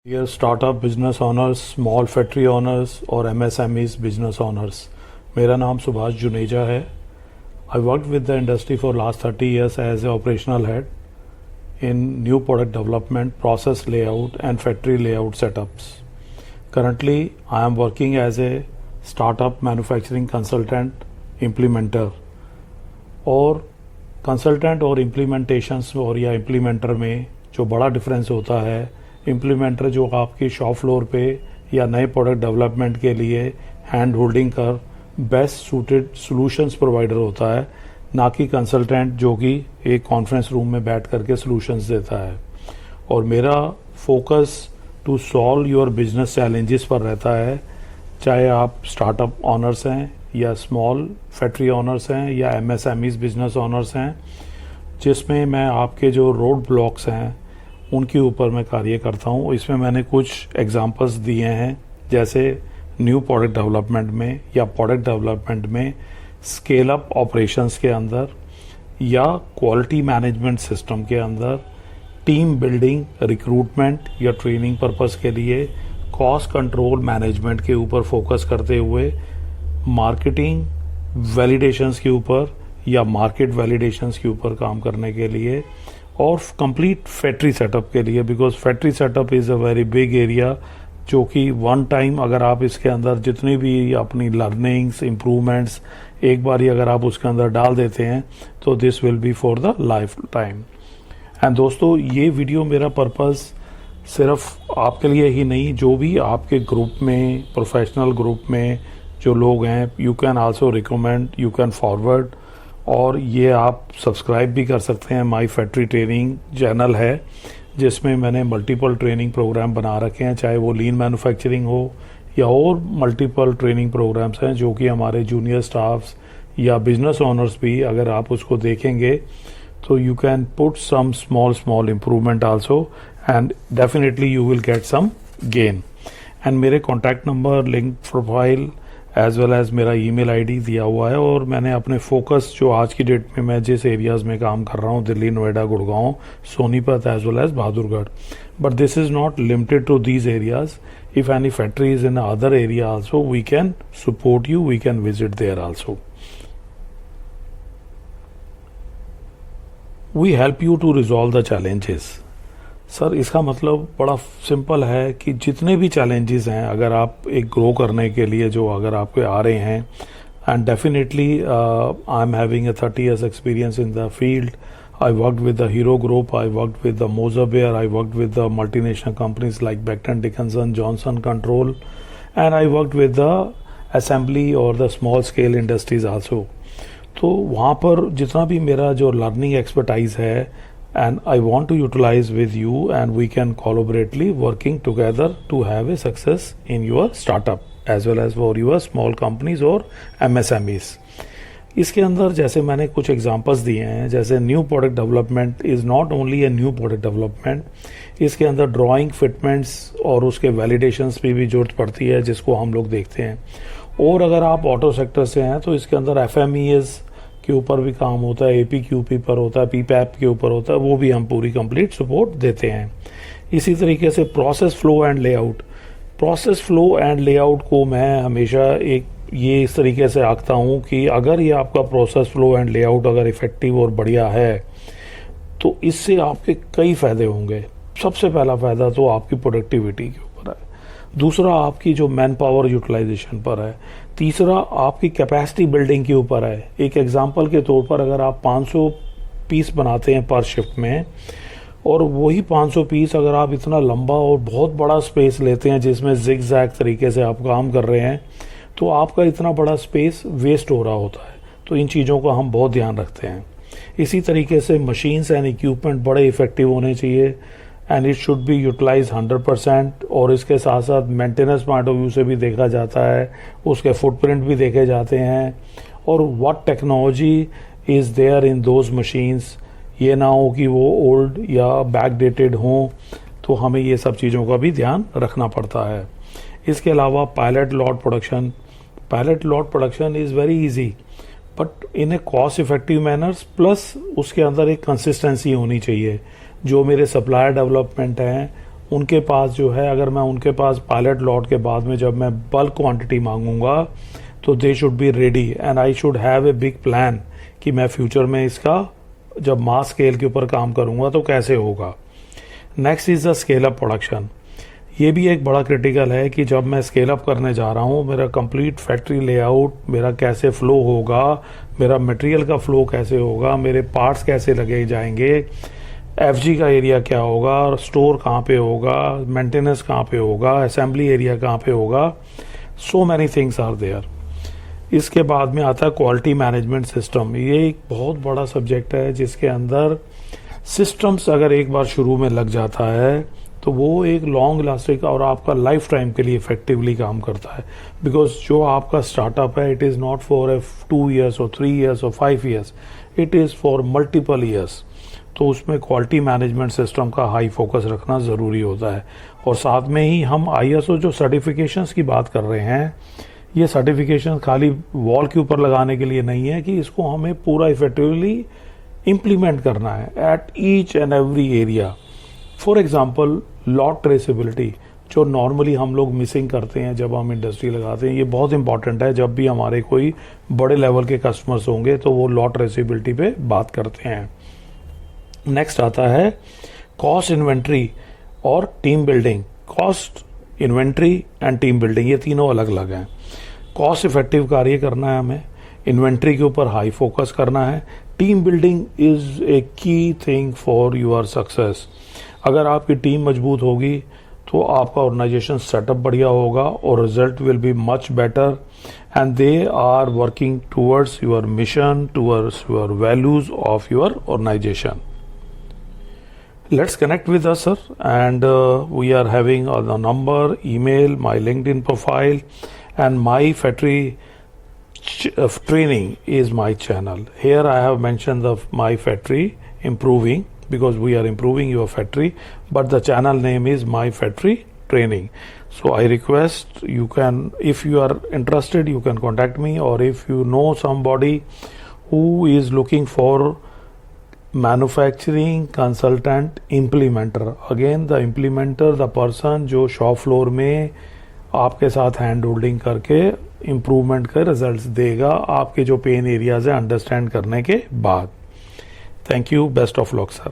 Dear startup business owners, small factory owners और MSMEs business owners, मेरा नाम सुभाष जुनेजा है। I work with the industry for last 30 years as a operational head in new product development, process layout and factory layout setups. Currently, I am working as a startup manufacturing consultant implementer. और consultant और implementations और या implementer में जो बड़ा difference होता है, implementer जो आपकी शॉप फ्लोर पे या नए प्रोडक्ट डेवलपमेंट के लिए हैंड होल्डिंग कर बेस्ट सूटेड सॉल्यूशंस प्रोवाइडर होता है, ना कि कंसल्टेंट जो कि एक कॉन्फ्रेंस रूम में बैठ करके सॉल्यूशंस देता है। और मेरा focus to solve your business challenges पर रहता है, चाहे आप स्टार्टअप ऑनर्स हैं या स्मॉल फैक्ट्री ऑनर्स हैं या एमएसएमईज बिजनेस ऑनर्स हैं, जिसमें मैं आपके जो रोड ब्लॉक्स हैं उनके ऊपर मैं कार्य करता हूँ। इसमें मैंने कुछ एग्जांपल्स दिए हैं, जैसे न्यू प्रोडक्ट डेवलपमेंट में या प्रोडक्ट डेवलपमेंट में स्केल अप ऑपरेशंस के अंदर या क्वालिटी मैनेजमेंट सिस्टम के अंदर, टीम बिल्डिंग, रिक्रूटमेंट या ट्रेनिंग पर्पस के लिए, कॉस्ट कंट्रोल मैनेजमेंट के ऊपर फोकस करते हुए, मार्केटिंग वैलिडेशंस के ऊपर या मार्केट वैलिडेशंस के ऊपर काम करने के लिए, और कंप्लीट फैक्ट्री सेटअप के लिए, because factory setup is a very big area, जो कि वन टाइम अगर आप इसके अंदर जितनी भी अपनी लर्निंग्स, इम्प्रूवमेंट्स एक बार ही अगर आप उसके अंदर डाल देते हैं तो this will be for the life time. And दोस्तों, ये वीडियो मेरा पर्पस सिर्फ आपके लिए ही नहीं, जो भी आपके ग्रुप में, प्रोफेशनल ग्रुप में जो लोग हैं, you can also recommend, you can forward, और ये आप सब्सक्राइब भी कर सकते हैं। माई फैक्ट्री ट्रेनिंग चैनल है जिसमें मैंने मल्टीपल ट्रेनिंग प्रोग्राम बना रखे हैं, चाहे वो लीन मैन्युफैक्चरिंग हो या और मल्टीपल ट्रेनिंग प्रोग्राम्स हैं जो कि हमारे जूनियर स्टाफ्स या बिजनेस ओनर्स भी, अगर आप उसको देखेंगे तो you can put some small improvement also and definitely you will get some gain. And मेरे contact number, link profile as well as मेरा ईमेल आईडी दिया हुआ है। और मैंने अपने फोकस जो आज की डेट में मैं जिस एरियाज़ में काम कर रहा हूँ, Delhi, Noida, Gurgaon, Sonipat as well as Bahadurgarh, but this is not limited to these areas. If any factory is in other area also, we can support you, we can visit there also. We help you to resolve the challenges. Sir, इसका मतलब बड़ा simple है कि जितने भी challenges हैं, अगर आप एक ग्रो करने के लिए जो अगर आपके आ रहे हैं, and definitely I am having a 30 years experience in the field. I worked with the Hero group, I worked with the Moser Baer, I worked with the multinational companies like Becton Dickinson, Johnson control, and I worked with the assembly और the small scale industries also. तो वहाँ पर जितना भी मेरा जो learning expertise है, and I want to utilize with you, and we can collaboratively working together to have a success in your startup as well as for your small companies or MSMEs। इसके अंदर जैसे मैंने कुछ examples दिए हैं, जैसे new product development is not only a new product development, इसके अंदर ड्राइंग, फिटमेंट्स और उसके वैलिडेशंस की भी जरूरत पड़ती है, जिसको हम लोग देखते हैं। और अगर आप ऑटो सेक्टर से हैं तो इसके अंदर FMES के ऊपर भी काम होता है, APQP पर होता है, PPAP के ऊपर होता है, वो भी हम पूरी कंप्लीट सपोर्ट देते हैं। इसी तरीके से process flow and layout, process flow and layout को मैं हमेशा ये इस तरीके से आंकता हूँ कि अगर ये आपका प्रोसेस फ्लो एंड लेआउट अगर इफेक्टिव और बढ़िया है तो इससे आपके कई फायदे होंगे। सबसे पहला फायदा तो आपकी प्रोडक्टिविटी के ऊपर है, दूसरा आपकी जो मैन पावर यूटिलाइजेशन पर है, तीसरा आपकी कैपेसिटी बिल्डिंग के ऊपर है। एक एग्जांपल के तौर पर अगर आप 500 पीस बनाते हैं पर शिफ्ट में, और वही 500 पीस अगर आप इतना लंबा और बहुत बड़ा स्पेस लेते हैं जिसमें जिग जैग तरीके से आप काम कर रहे हैं, तो आपका इतना बड़ा स्पेस वेस्ट हो रहा होता है। तो इन चीज़ों का हम बहुत ध्यान रखते हैं। इसी तरीके से मशीन्स एंड इक्विपमेंट बड़े इफेक्टिव होने चाहिए, and it should be utilise 100%। और इसके साथ साथ मेंटेनेंस पॉइंट ऑफ व्यू से भी देखा जाता है, उसके फुटप्रिंट भी देखे जाते हैं, और what technology is there in those machines. ये ना हो कि वो ओल्ड या बैकडेटेड हों, तो हमें ये सब चीज़ों का भी ध्यान रखना पड़ता है। इसके अलावा pilot lot production is very easy, but in A cost effective manners, plus उसके अंदर एक कंसिस्टेंसी होनी चाहिए। जो मेरे सप्लायर डेवलपमेंट हैं उनके पास जो है, अगर मैं उनके पास पायलट लॉट के बाद में जब मैं बल्क क्वांटिटी मांगूंगा तो they should be ready and I should have a big plan कि मैं फ्यूचर में इसका जब मास स्केल के ऊपर काम करूंगा तो कैसे होगा। Next is the scale up production. ये भी एक बड़ा क्रिटिकल है कि जब मैं स्केल अप करने जा रहा हूँ, मेरा कंप्लीट फैक्ट्री लेआउट मेरा कैसे फ्लो होगा, मेरा मटेरियल का फ्लो कैसे होगा, मेरे पार्ट्स कैसे लगे जाएंगे, एफजी का एरिया क्या होगा, स्टोर कहाँ पे होगा, मेंटेनेंस कहाँ पे होगा, असेंबली एरिया कहाँ पे होगा, so many things are there. इसके बाद में आता है क्वालिटी मैनेजमेंट सिस्टम। ये एक बहुत बड़ा सब्जेक्ट है जिसके अंदर सिस्टम्स अगर एक बार शुरू में लग जाता है तो वो एक लॉन्ग लास्टिंग और आपका लाइफ टाइम के लिए इफेक्टिवली काम करता है। बिकॉज जो आपका स्टार्टअप है, it is not for 2 years और 3 years और 5 years, it is for multiple years. तो उसमें क्वालिटी मैनेजमेंट सिस्टम का हाई फोकस रखना ज़रूरी होता है। और साथ में ही हम ISO जो सर्टिफिकेशंस की बात कर रहे हैं, ये सर्टिफिकेशन खाली वॉल के ऊपर लगाने के लिए नहीं है कि इसको हमें पूरा इफेक्टिवली इम्प्लीमेंट करना है at each and every area. For example lot traceability जो नॉर्मली हम लोग मिसिंग करते हैं जब हम इंडस्ट्री लगाते हैं, ये बहुत इंपॉर्टेंट है। जब भी हमारे कोई बड़े लेवल के कस्टमर्स होंगे तो वो लॉट ट्रेसेबिलिटी पे बात करते हैं। नेक्स्ट आता है कॉस्ट इन्वेंट्री और team building. Cost, inventory and team building, ये तीनों अलग अलग हैं। कॉस्ट इफेक्टिव कार्य करना है हमें, इन्वेंट्री के ऊपर हाई फोकस करना है, team building is a key thing for your success. अगर आपकी टीम मजबूत होगी तो आपका ऑर्गेनाइजेशन सेटअप बढ़िया होगा और result will be much better and they are working towards your mission, towards your values of your organisation. Let's connect with us, sir, and we are having the number, email, my LinkedIn profile, and my factory training is my channel. Here I have mentioned my factory improving because we are improving your factory, but the channel name is my factory training. So I request you can, if you are interested, you can contact me, or if you know somebody who is looking for manufacturing consultant implementer. Again the implementer, the person जो shop floor में आपके साथ hand holding करके improvement के results देगा आपके जो pen areas है अंडरस्टैंड करने के बाद। Thank you, best of luck sir.